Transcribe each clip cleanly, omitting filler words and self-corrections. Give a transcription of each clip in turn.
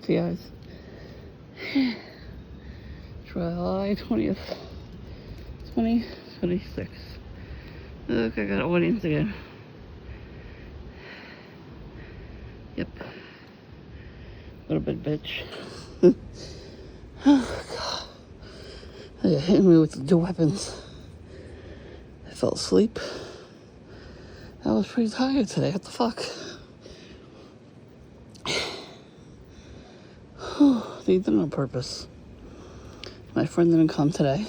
STIs. July 20th, 2026. Look, I got an audience again. Yep. Little bit bitch. Oh, God. They hit me with the two weapons. I fell asleep. I was pretty tired today. What the fuck? They did it on purpose. My friend didn't come today.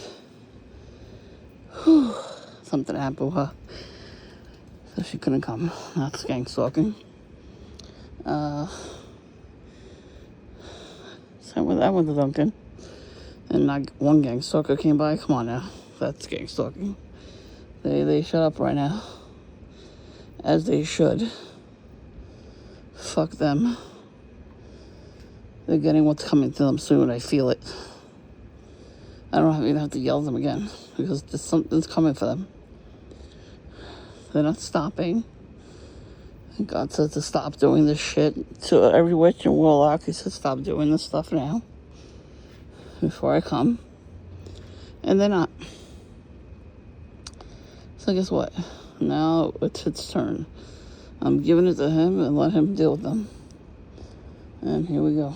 Something happened with her. So she couldn't come. That's Gangstalking. So I went to Dunkin'. And not one Gangstalker came by. Come on now. That's Gangstalking. They shut up right now. As they should. Fuck them. They're getting what's coming to them soon. I feel it. I don't even have to yell at them again. Because something's coming for them. They're not stopping. And God said to stop doing this shit. To every witch and warlock, he said stop doing this stuff now. Before I come. And they're not. So guess what? Now it's its turn. I'm giving it to him and let him deal with them. And here we go.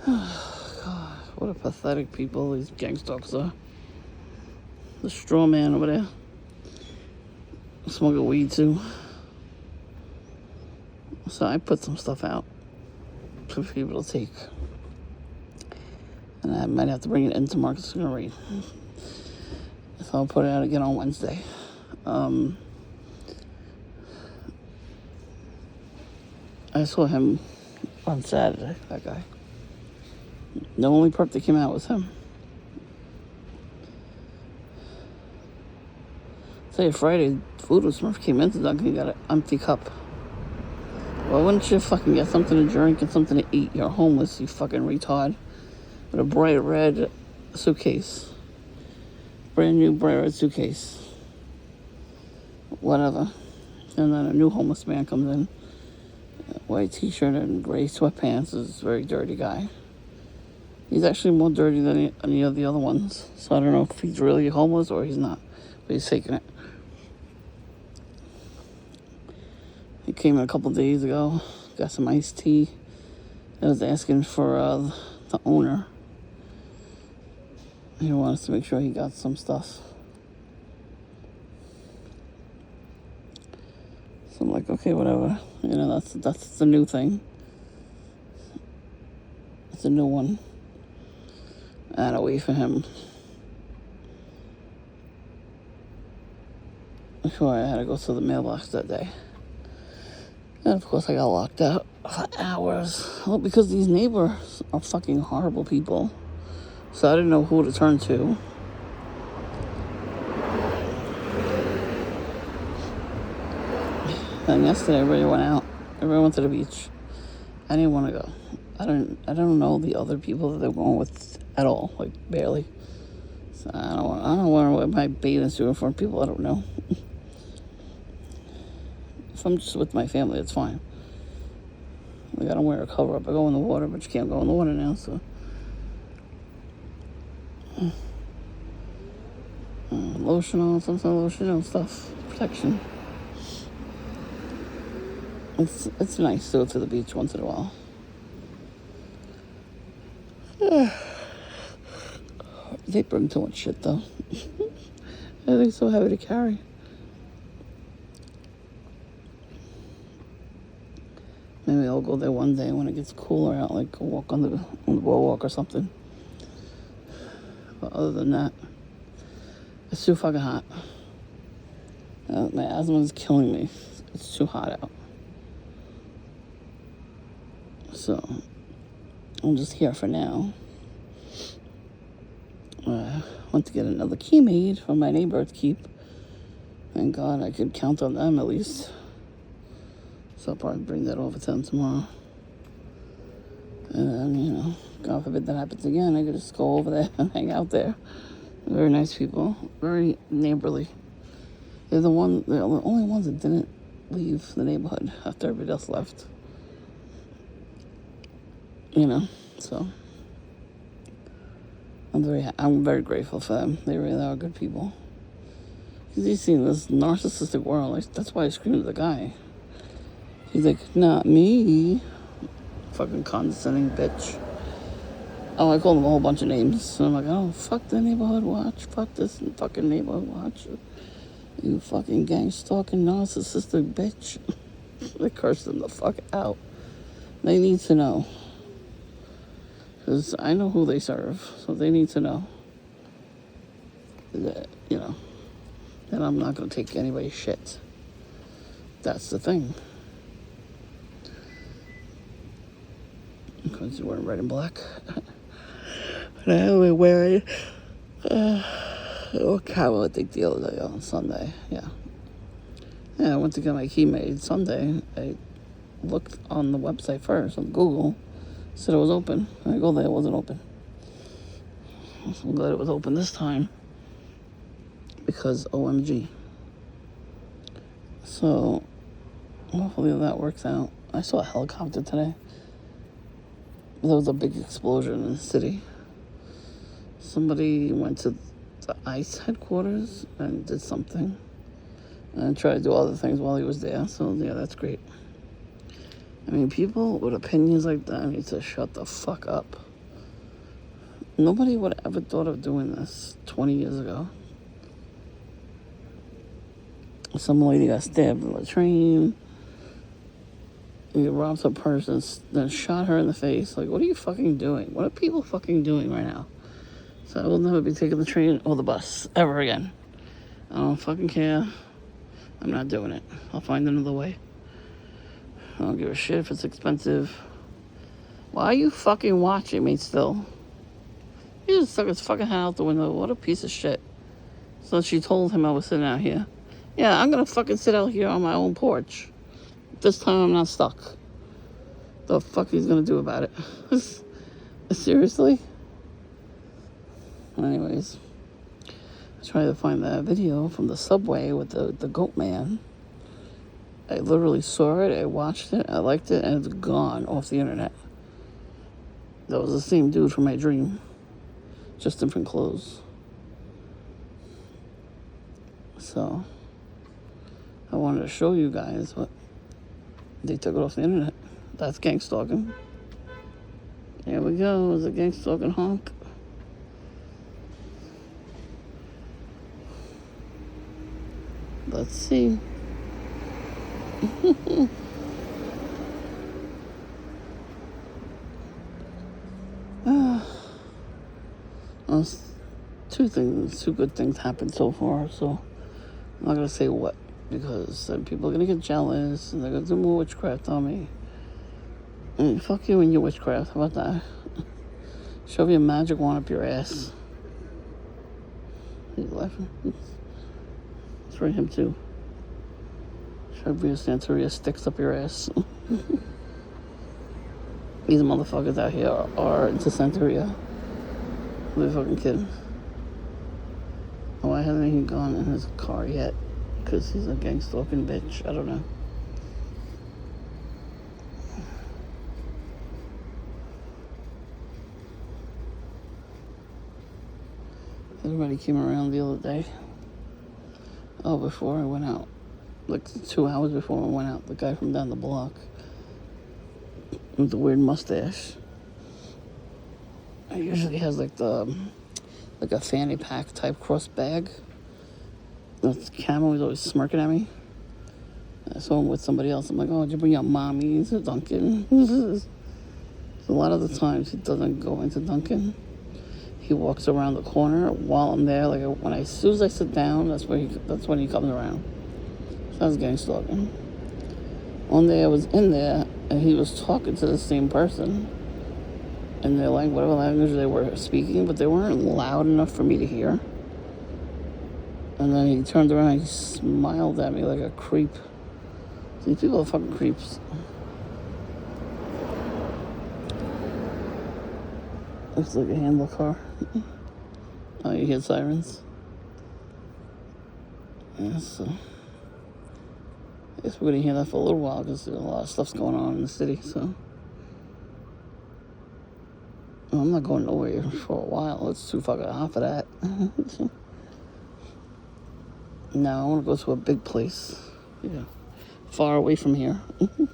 God, what a pathetic people these gangstalkers are. The straw man over there. Smoking weed too. So I put some stuff out for people to take. And I might have to bring it in tomorrow because it's going to rain. So I'll put it out again on Wednesday. I saw him on Saturday, that guy. The only perp that came out was him. Say Friday, Voodoo Smurf came into Dunkin' and got an empty cup. Why wouldn't you fucking get something to drink and something to eat? You're homeless, you fucking retard. With a bright red suitcase. Brand new bright red suitcase. Whatever. And then a new homeless man comes in. White t-shirt and gray sweatpants. Is a very dirty guy. He's actually more dirty than any of the other ones. So I don't know if he's really homeless or he's not. But he's faking it. He came in a couple days ago. Got some iced tea. I was asking for the owner. He wants to make sure he got some stuff. So I'm like, okay, whatever. You know, that's the new thing. It's a new one. I had to wait for him. Before I had to go to the mailbox that day. And of course I got locked out for hours. Well, because these neighbors are fucking horrible people. So I didn't know who to turn to. And yesterday everybody went out. Everyone went to the beach. I didn't want to go. I don't know the other people that they're going with at all. Like barely. So I don't want to wear my bathing suit in front of people I don't know. If I'm just with my family, it's fine. Like I don't wear a cover up. I go in the water, but you can't go in the water now, so. Lotion on, some sort of lotion and stuff. Protection. It's nice to go to the beach once in a while. They bring too much shit though. Everything's so heavy to carry. Maybe I'll go there one day when it gets cooler out, like go walk on the boardwalk or something. But other than that, it's too fucking hot. My asthma is killing me. It's too hot out. So, I'm just here for now. I went to get another key made for my neighbor to keep. Thank God I could count on them at least. So I'll probably bring that over to them tomorrow. And then, you know, God forbid that happens again, I could just go over there and hang out there. Very nice people. Very neighborly. They're the only ones that didn't leave the neighborhood after everybody else left. you know. So I'm very grateful for them. They really are good people. Because he's seen this narcissistic world. Like, that's why I screamed at the guy. He's like, not me. Fucking condescending bitch. Oh, I called him a whole bunch of names. And I'm like, oh, fuck the neighborhood watch. Fuck this fucking neighborhood watch. You fucking gang-stalking narcissistic bitch. I cursed them the fuck out. They need to know. Because I know who they serve. So they need to know that, you know, that I'm not going to take anybody's shit. That's the thing. Because you're wearing red and black. And I only wearing camel, I think, the other day on Sunday. Yeah, I went to get my key made Sunday. I looked on the website first, on Google. Said it was open. I go there, it wasn't open. I'm glad it was open this time. Because OMG. So, hopefully that works out. I saw a helicopter today. There was a big explosion in the city. Somebody went to the ICE headquarters and did something. And tried to do other things while he was there. So, yeah, that's great. I mean, people with opinions like that need to shut the fuck up. Nobody would have ever thought of doing this 20 years ago. Some lady got stabbed in the train. He robbed a person, then shot her in the face. Like, what are you fucking doing? What are people fucking doing right now? So I will never be taking the train or the bus ever again. I don't fucking care. I'm not doing it. I'll find another way. I don't give a shit if it's expensive. Why are you fucking watching me still? He just stuck his fucking head out the window. What a piece of shit. So she told him I was sitting out here. Yeah, I'm gonna fucking sit out here on my own porch. This time I'm not stuck. The fuck he's gonna do about it? Seriously? Anyways, I tried to find that video from the subway with the goat man. I literally saw it, I watched it, I liked it, and it's gone off the internet. That was the same dude from my dream. Just different clothes. So, I wanted to show you guys, but they took it off the internet. That's gangstalking. There we go, it's a gangstalking honk. Let's see. Two good things happened so far, so I'm not gonna say what, because then people are gonna get jealous and they're gonna do more witchcraft on me. And fuck you and your witchcraft, how about that? Shove your magic wand up your ass. He's laughing. It's for him too. Shove your Santeria sticks up your ass. These motherfuckers out here are into Santeria. They're fucking kidding. Why hasn't he gone in his car yet? Because he's a gang-stalking bitch. I don't know. Everybody came around the other day. Oh, before I went out. Like 2 hours before I went out. The guy from down the block. With the weird mustache. He usually has like a fanny pack type cross bag. That's camo. He's always smirking at me. I saw him with somebody else. I'm like, oh, did you bring your mommy to Dunkin'? So a lot of the times he doesn't go into Dunkin'. He walks around the corner while I'm there. Like as soon as I sit down, that's when he comes around. So that's gang stalking. One day I was in there and he was talking to the same person. And they're like, whatever language they were speaking, but they weren't loud enough for me to hear. And then he turned around and he smiled at me like a creep. These people are fucking creeps. Looks like a handle car. Oh, you hear sirens? Yeah, so I guess we're gonna hear that for a little while because a lot of stuff's going on in the city, so Well, I'm not going nowhere for a while. It's too fucking hot for that. No, I want to go to a big place. Yeah. Far away from here. And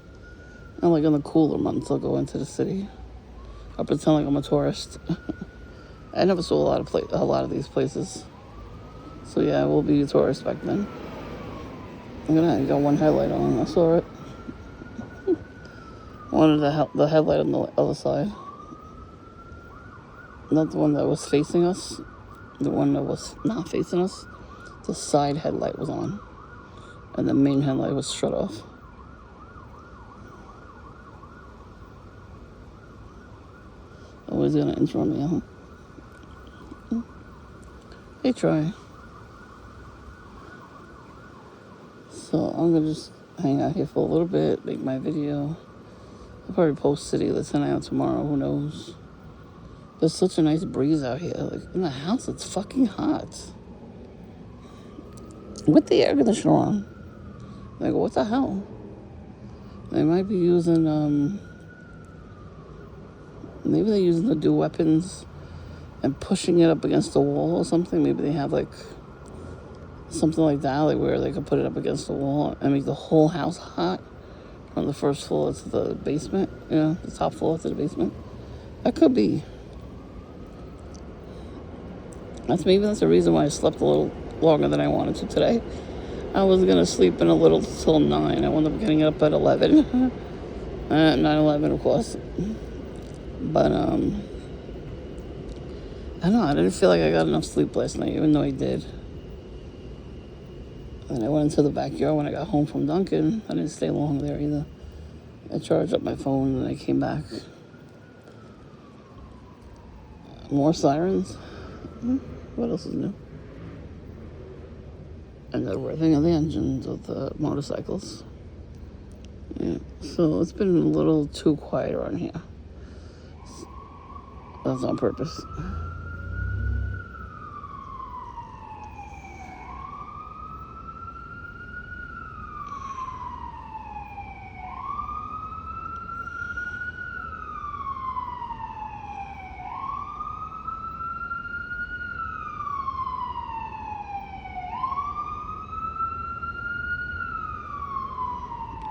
like in the cooler months, I'll go into the city. I'll pretend like I'm a tourist. I never saw a lot of these places. So yeah, I will be a tourist back then. I got one headlight on. I saw it. One of the headlight on the other side. Not the one that was facing us. The one that was not facing us. The side headlight was on. And the main headlight was shut off. Always gonna intro me, huh? Hey, Troy. So I'm gonna just hang out here for a little bit, make my video. I'll probably post City of the 10 out tomorrow, who knows. There's such a nice breeze out here. Like, in the house, it's fucking hot. With the air conditioner on. Like, what the hell? They might be using, maybe they're using the dual weapons and pushing it up against the wall or something. Maybe they have, like, something like that, like where they could put it up against the wall and make the whole house hot from the first floor to the basement, the top floor to the basement. That could be. That's the reason why I slept a little longer than I wanted to today. I was gonna sleep in a little till 9. I wound up getting up at 11. 9:11, of course. But I don't know. I didn't feel like I got enough sleep last night, even though I did. And I went into the backyard when I got home from Dunkin'. I didn't stay long there either. I charged up my phone and I came back. More sirens. What else is new? And the revving of the engines of the motorcycles. Yeah. So it's been a little too quiet around here. That's on purpose.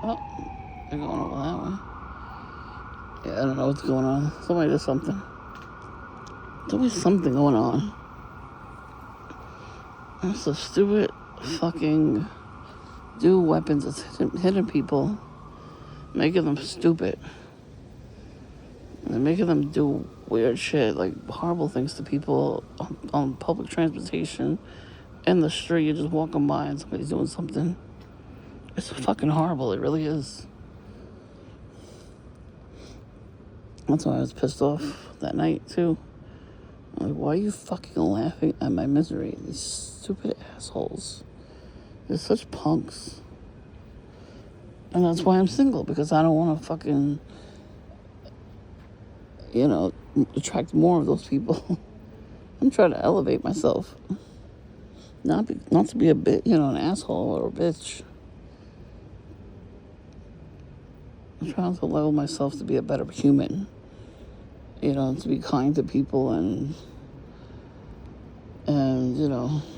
Oh, they're going over that way. Yeah, I don't know what's going on. Somebody did something. There's always something going on. That's the stupid fucking dual weapons. It's hitting people, making them stupid. And making them do weird shit, like horrible things to people on public transportation, in the street. You're just walking by and somebody's doing something. It's fucking horrible. It really is. That's why I was pissed off that night, too. I'm like, why are you fucking laughing at my misery? These stupid assholes. They're such punks. And that's why I'm single, because I don't want to fucking, attract more of those people. I'm trying to elevate myself. Not to be a bit, an asshole or a bitch. I'm trying to level myself to be a better human. To be kind to people and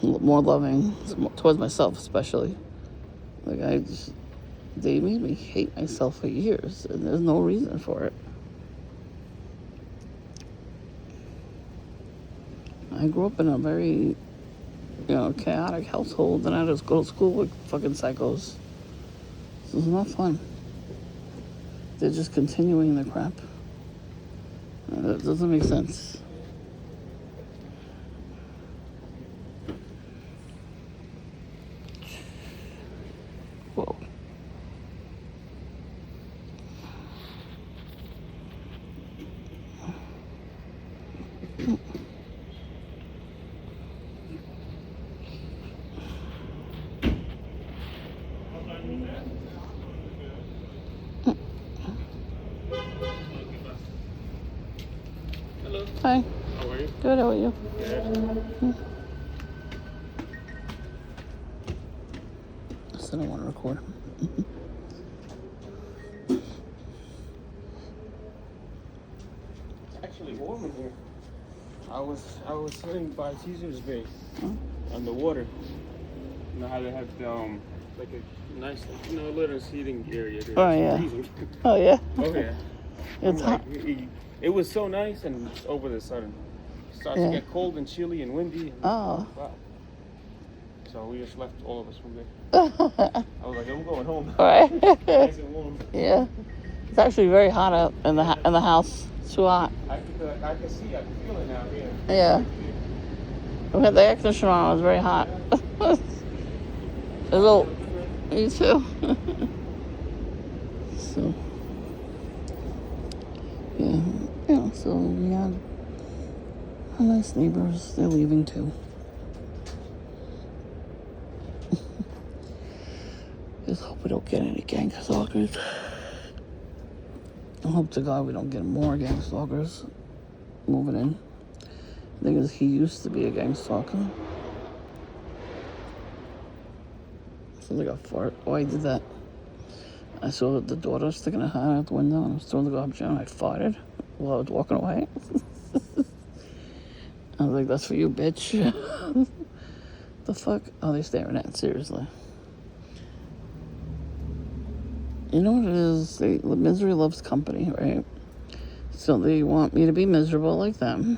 more loving towards myself, especially. Like, they made me hate myself for years, and there's no reason for it. I grew up in a very, chaotic household, and I just go to school with fucking psychos. So it's not fun. They're just continuing the crap. That doesn't make sense. Whoa. Hello. Hi. How are you? Good, how are you? Good. I still don't want to record. actually warm in here. I was sitting by Caesar's Bay on the water. You know how they have the, like a nice, little seating area there. Oh, yeah. Oh, yeah. Oh, yeah. It's hot. It was so nice, and over the sudden, it starts to get cold and chilly and windy. And, wow. So we just left, all of us from there. I was like, I'm going home. All right. Nice and warm. Yeah. It's actually very hot out in the house. It's too hot. I can feel it now here. Yeah. We had the air conditioner on. It was very hot. A little. Me too. So. Yeah. Yeah. So we had nice neighbors. They're leaving too. Just hope we don't get any gangstalkers. I hope to God we don't get more gangstalkers moving in. The thing is, he used to be a gangstalker. Sounds like a fart. Oh, I did that. I saw the daughter sticking her hand out the window, and I was throwing the garbage out, and I farted while I was walking away. I was like, that's for you, bitch. The fuck? Oh, they're staring at it, seriously. You know what it is? Misery loves company, right? So they want me to be miserable like them.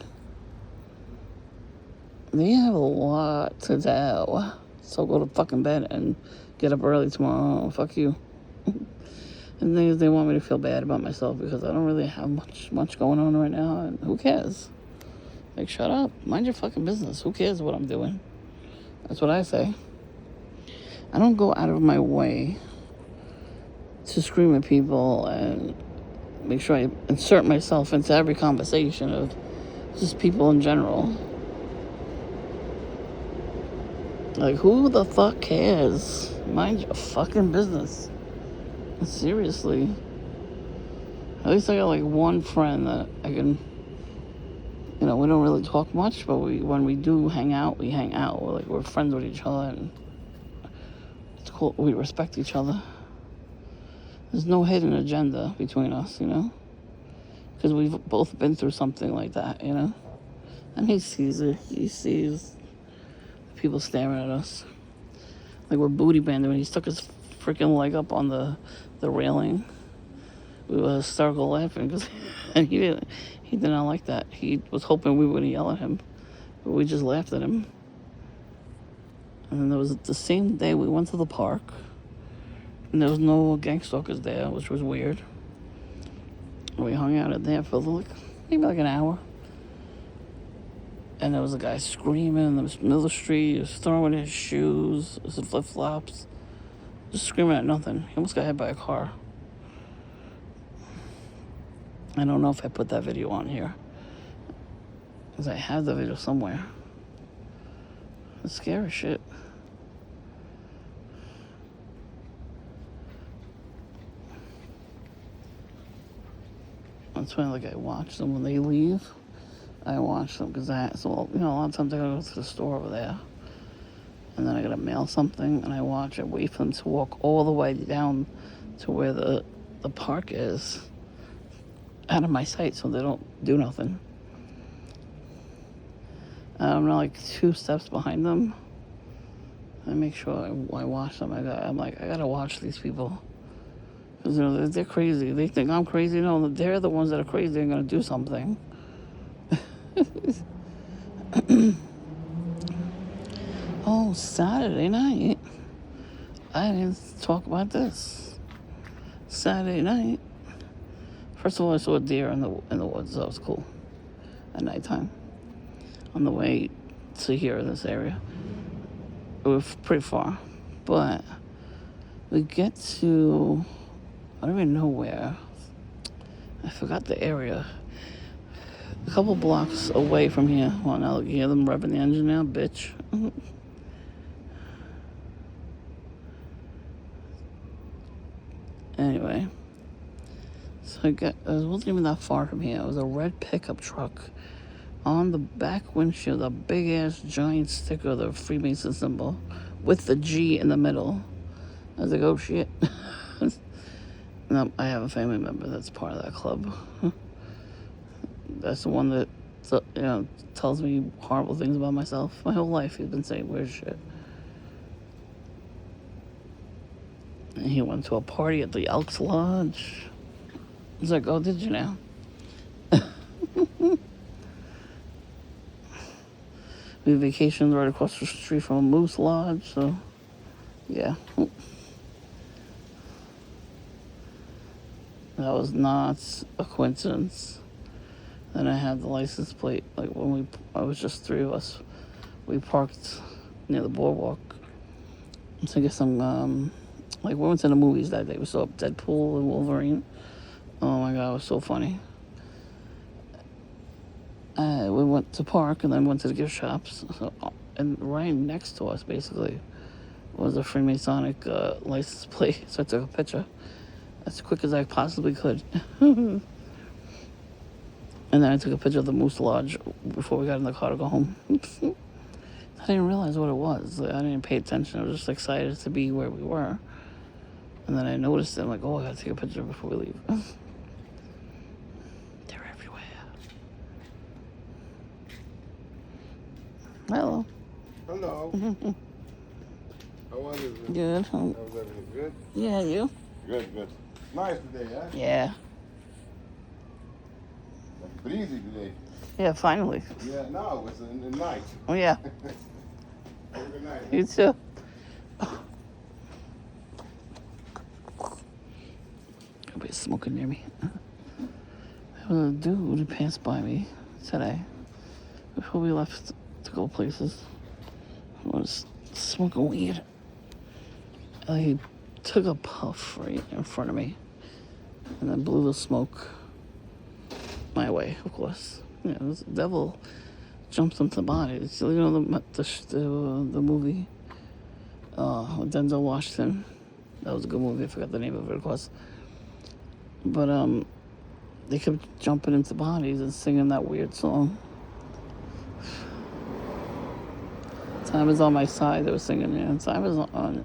They have a lot to do. So go to fucking bed and get up early tomorrow. Fuck you. And they want me to feel bad about myself because I don't really have much going on right now. And who cares? Like, shut up. Mind your fucking business. Who cares what I'm doing? That's what I say. I don't go out of my way to scream at people and make sure I insert myself into every conversation of just people in general. Like, who the fuck cares? Mind your fucking business. Seriously. At least I got like one friend that I can, we don't really talk much, but when we do hang out, we hang out. We're friends with each other, and it's cool. We respect each other. There's no hidden agenda between us, because we've both been through something like that, And he sees it. He sees people staring at us. Like we're booty banding when he stuck his freaking leg up on the railing. We were hysterical laughing because he did not like that. He was hoping we were going to yell at him, but we just laughed at him. And then there was the same day we went to the park. And there was no gangstalkers there, which was weird. We hung out there for maybe an hour. And there was a guy screaming in the middle of the street. He was throwing his shoes, his flip-flops, just screaming at nothing. He almost got hit by a car. I don't know if I put that video on here, because I have the video somewhere. It's scary shit. That's why, I watch them when they leave. I watch them because a lot of times I gotta go to the store over there, and then I gotta mail something, and I wait for them to walk all the way down to where the park is, out of my sight, so they don't do nothing. I'm not 2 steps behind them. I make sure I watch them. I'm like, I gotta watch these people. Because, they're crazy. They think I'm crazy. No, they're the ones that are crazy and going to do something. Oh, Saturday night. I didn't talk about this. Saturday night. First of all, I saw a deer in the woods. That was cool. At nighttime. On the way to here in this area. It was pretty far. But we get to... I don't even know where. I forgot the area. A couple blocks away from here. Well, now you hear them revving the engine now, bitch. Anyway. So it wasn't even that far from here. It was a red pickup truck. On the back windshield, a big-ass giant sticker, the Freemason symbol, with the G in the middle. I was like, oh, shit. No, I have a family member that's part of that club. That's the one that, tells me horrible things about myself. My whole life he's been saying weird shit. And he went to a party at the Elks Lodge. He's like, oh, did you now? We vacationed right across the street from a moose lodge, so yeah. That was not a coincidence. Then I had the license plate. Like when I was just three of us. We parked near the boardwalk to get some, we went to the movies that day. We saw Deadpool and Wolverine. Oh my God, it was so funny. We went to park and then went to the gift shops. So, and right next to us, basically, was a Freemasonic license plate. So I took a picture as quick as I possibly could. And then I took a picture of the Moose Lodge before we got in the car to go home. I didn't realize what it was. I didn't pay attention. I was just excited to be where we were. And then I noticed it. I'm like, oh, I gotta take a picture before we leave. They're everywhere. Hello. Hello. How was it? Good. How was everything? Good? Yeah, you? Good. Nice today, huh? Yeah. Breezy today. Yeah, finally. Yeah, no, it's in the night. Oh, yeah. Have a good night. You too. Nobody's smoking near me. There was a dude who passed by me today before we left to go places. He was smoking weed. And he took a puff right in front of me and then blew the smoke my way, of course. Yeah, the devil jumps into the body. So, you know the movie with Denzel Washington. That was a good movie. I forgot the name of it, of course. But they kept jumping into bodies and singing that weird song. Time is on my side. They were singing, yeah. Time is on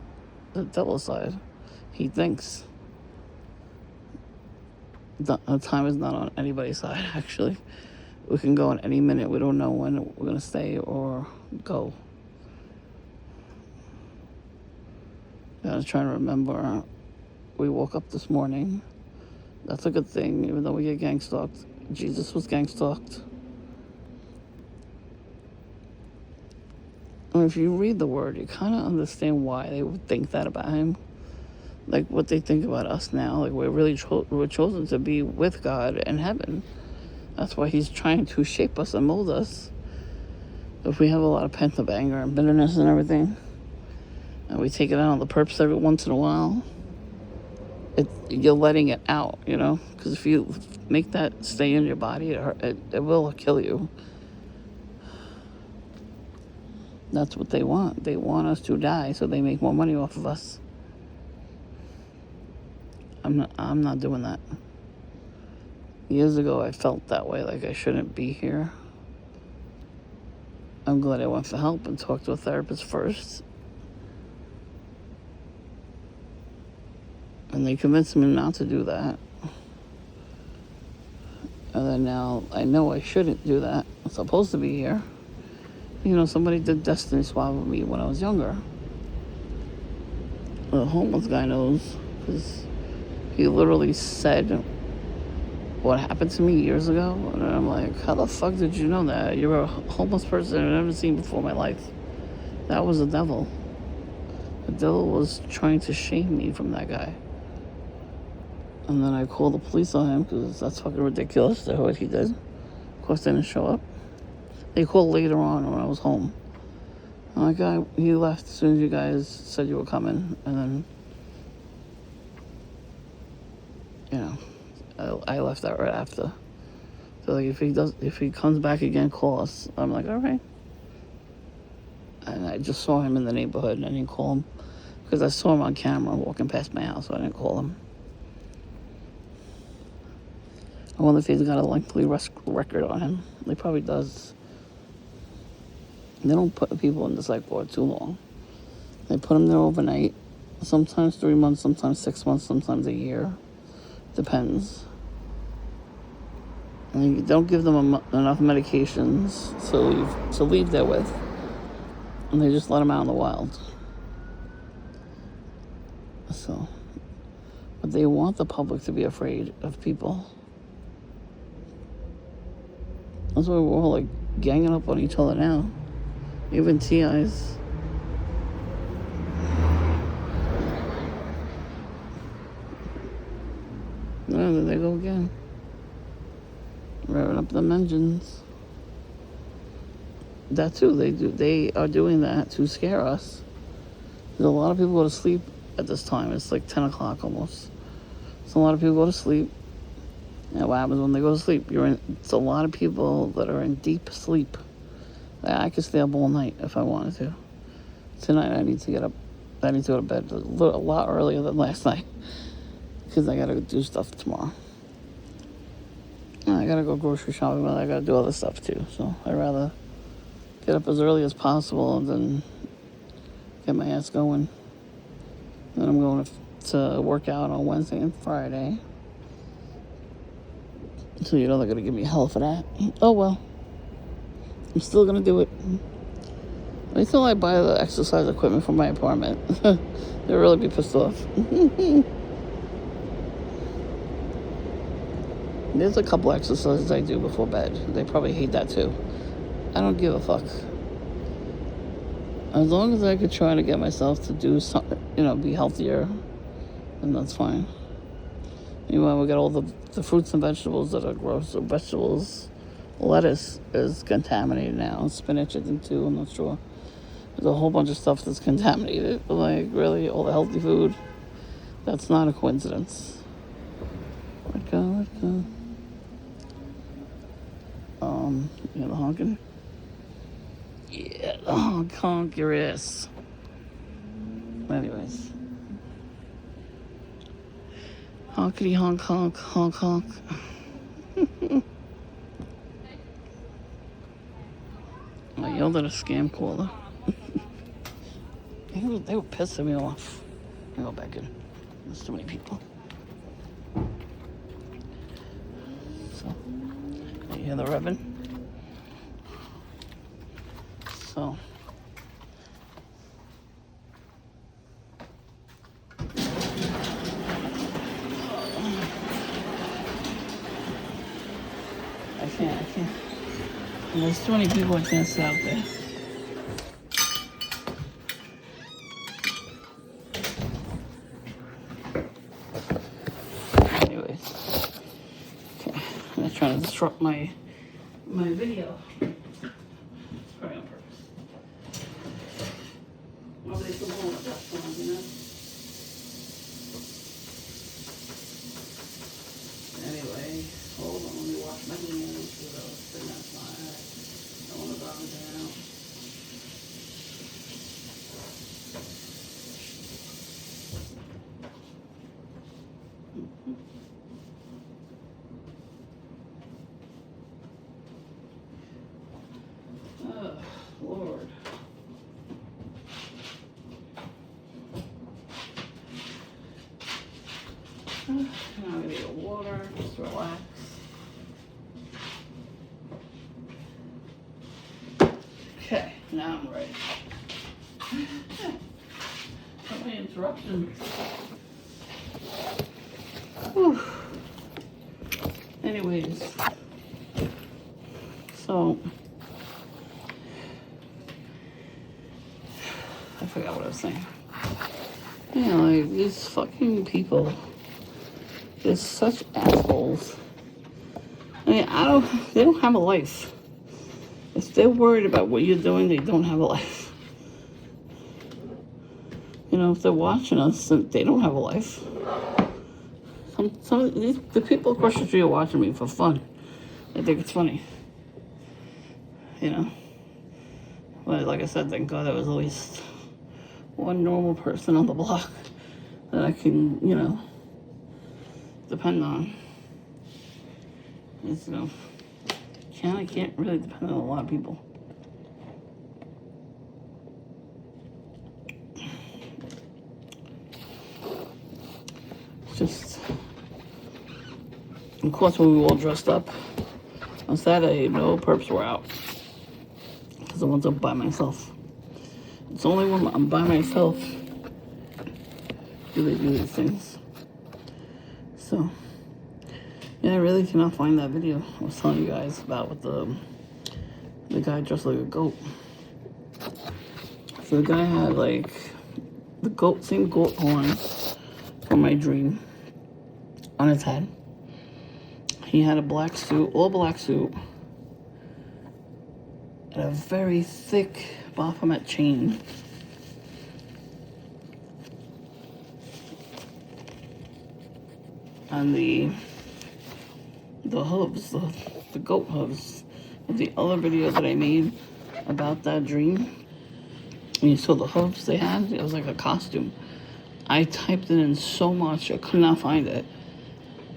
the devil's side. He thinks. Time is not on anybody's side, actually. We can go in any minute. We don't know when we're going to stay or go. I was trying to remember. We woke up this morning. That's a good thing, even though we get gang-stalked. Jesus was gang-stalked. And if you read the word, you kind of understand why they would think that about him. Like what they think about us now. Like we're chosen to be with God in heaven. That's why he's trying to shape us and mold us. If we have a lot of pent-up anger and bitterness and everything, and we take it out on the perps every once in a while, you're letting it out, you know? Because if you make that stay in your body, it will kill you. That's what they want. They want us to die so they make more money off of us. I'm not doing that. Years ago, I felt that way, like I shouldn't be here. I'm glad I went for help and talked to a therapist first. And they convinced me not to do that. And then now I know I shouldn't do that. I'm supposed to be here. You know, somebody did destiny swab with me when I was younger. The homeless guy knows, because he literally said what happened to me years ago. And I'm like, how the fuck did you know that? You're a homeless person I've never seen before in my life. That was the devil. The devil was trying to shame me from that guy. And then I called the police on him because that's fucking ridiculous. That's what he did. Of course, they didn't show up. They called later on when I was home. I'm like, he left as soon as you guys said you were coming. And then, you know, I left that right after. So like, if he comes back again, call us. I'm like, all right. And I just saw him in the neighborhood and I didn't call him because I saw him on camera walking past my house, so I didn't call him. I wonder if he's got a lengthy record on him. He probably does. They don't put people in the psych ward too long. They put them there overnight. Sometimes 3 months, sometimes 6 months, sometimes a year. Depends. And you don't give them enough medications to leave there with. And they just let them out in the wild. So, but they want the public to be afraid of people. That's why we're all like ganging up on each other now. Even TIs. Oh, there they go again. Revving up them engines. That too, they are doing that to scare us. There's a lot of people go to sleep at this time. It's like 10 o'clock almost. So a lot of people go to sleep. And what happens when they go to sleep? It's a lot of people that are in deep sleep. I could stay up all night if I wanted to. Tonight I need to get up. I need to go to bed a lot earlier than last night. Because I gotta do stuff tomorrow. And I gotta go grocery shopping, but I gotta do other stuff too. So I'd rather get up as early as possible and then get my ass going. Then I'm going to work out on Wednesday and Friday. So you know they're gonna give me hell for that. Oh well. I'm still gonna do it. Wait till I buy the exercise equipment for my apartment. They'll really be pissed off. There's a couple exercises I do before bed. They probably hate that too. I don't give a fuck. As long as I could try to get myself to do something, be healthier, then that's fine. Meanwhile, we got all the fruits and vegetables that are gross. So vegetables, lettuce is contaminated now. Spinach, I think too, I'm not sure. There's a whole bunch of stuff that's contaminated. Like, really, all the healthy food. That's not a coincidence. Let go. The honking. Yeah, the honk your ass. Anyways. Honkity honk. I yelled at a scam caller. They were pissing me off. I go back in. There's too many people. So, you hear the revving? So, I can't. There's too many people, I can't sit out there. Anyways. Okay. I'm not trying to disrupt my video. Probably on purpose. Well, they still won't let that sound, Anyway, hold on, let me wash my hands because I was sitting outside. I want to bottom down. Oh, Lord. Now I'm going to get water, just relax. Okay, now I'm ready. So many interruptions. Whew. Anyways, so I forgot what I was saying. Like these fucking people, they're such assholes. I mean, they don't have a life. If they're worried about what you're doing, they don't have a life. If they're watching us, then they don't have a life. The people across the street are watching me for fun. They think it's funny. But like I said, thank God there was at least one normal person on the block that I can, depend on. It's, I can't really depend on a lot of people. It's just, of course, when we were all dressed up, On Saturday, no perps were out. Because I was up by myself. It's only when I'm by myself do they do these things. So, yeah, I really cannot find that video I was telling you guys about with the guy dressed like a goat. So the guy had like the same goat horns from my dream on his head. He had a black suit, all black suit, and a very thick Baphomet chain. And the hooves, the goat hooves of the other video that I made about that dream. And you saw the hooves they had, it was like a costume. I typed it in so much, I could not find it.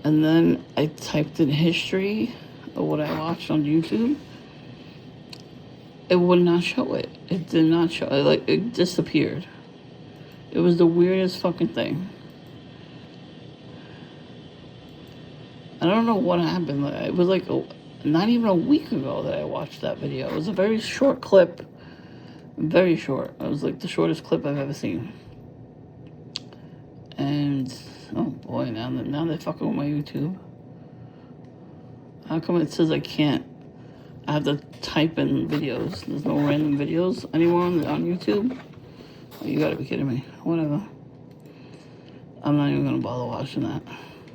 And then I typed in history of what I watched on YouTube. It would not show it. It did not show it. Like, it disappeared. It was the weirdest fucking thing. I don't know what happened. It was like not even a week ago that I watched that video. It was a very short clip. Very short. It was like the shortest clip I've ever seen. And, oh boy, now they're fucking with my YouTube. How come it says I can't? I have to type in videos. There's no random videos anymore on YouTube? Oh, you gotta be kidding me. Whatever. I'm not even gonna bother watching that.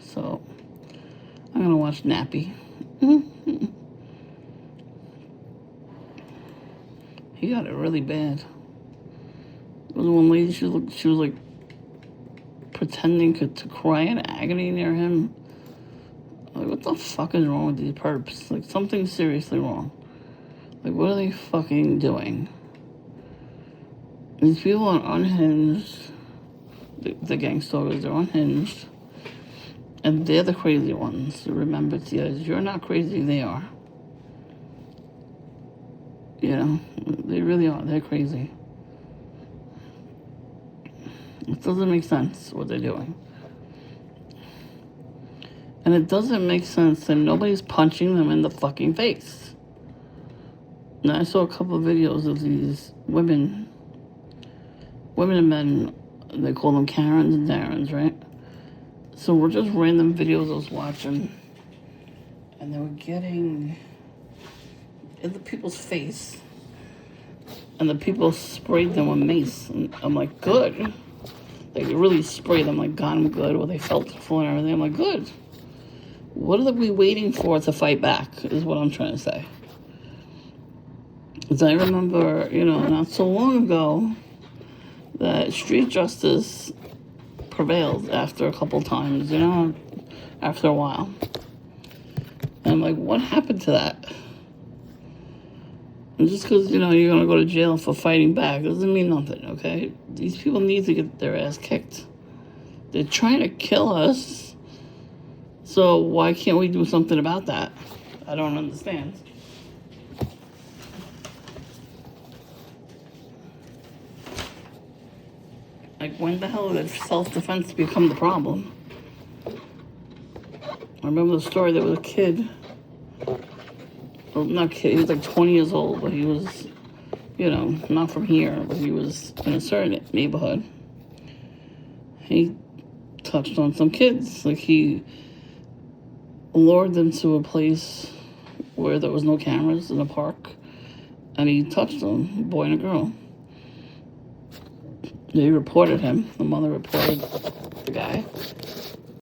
So, I'm gonna watch Nappy. He got it really bad. There was one lady, she was like pretending to cry in agony near him. Like, what the fuck is wrong with these perps? Like, something's seriously wrong. Like, what are they fucking doing? These people are unhinged. The gangstalkers, they're unhinged. And they're the crazy ones. Remember, guys, you're not crazy, they are. You know, they really are. They're crazy. It doesn't make sense what they're doing. And it doesn't make sense that nobody's punching them in the fucking face. Now, I saw a couple of videos of these women and men, they call them Karens and Darrens, right? So we're just random videos I was watching, and they were getting in the people's face, and the people sprayed them with mace, and I'm like, good. Like, they really sprayed them, like, got them good, where they felt full and everything. I'm like, good. What are we waiting for to fight back, is what I'm trying to say. Because I remember, you know, not so long ago, that street justice prevailed after a couple times, you know, after a while. And I'm like, what happened to that? And just because, you know, you're going to go to jail for fighting back doesn't mean nothing, okay? These people need to get their ass kicked. They're trying to kill us. So why can't we do something about that? I don't understand. Like, when the hell did self-defense become the problem? I remember the story, there was a kid. Well, not kid, he was like 20 years old, but he was, you know, not from here, but he was in a certain neighborhood. He touched on some kids. Like, he lured them to a place where there was no cameras in a park, and he touched them, a boy and a girl. They reported him. The mother reported the guy.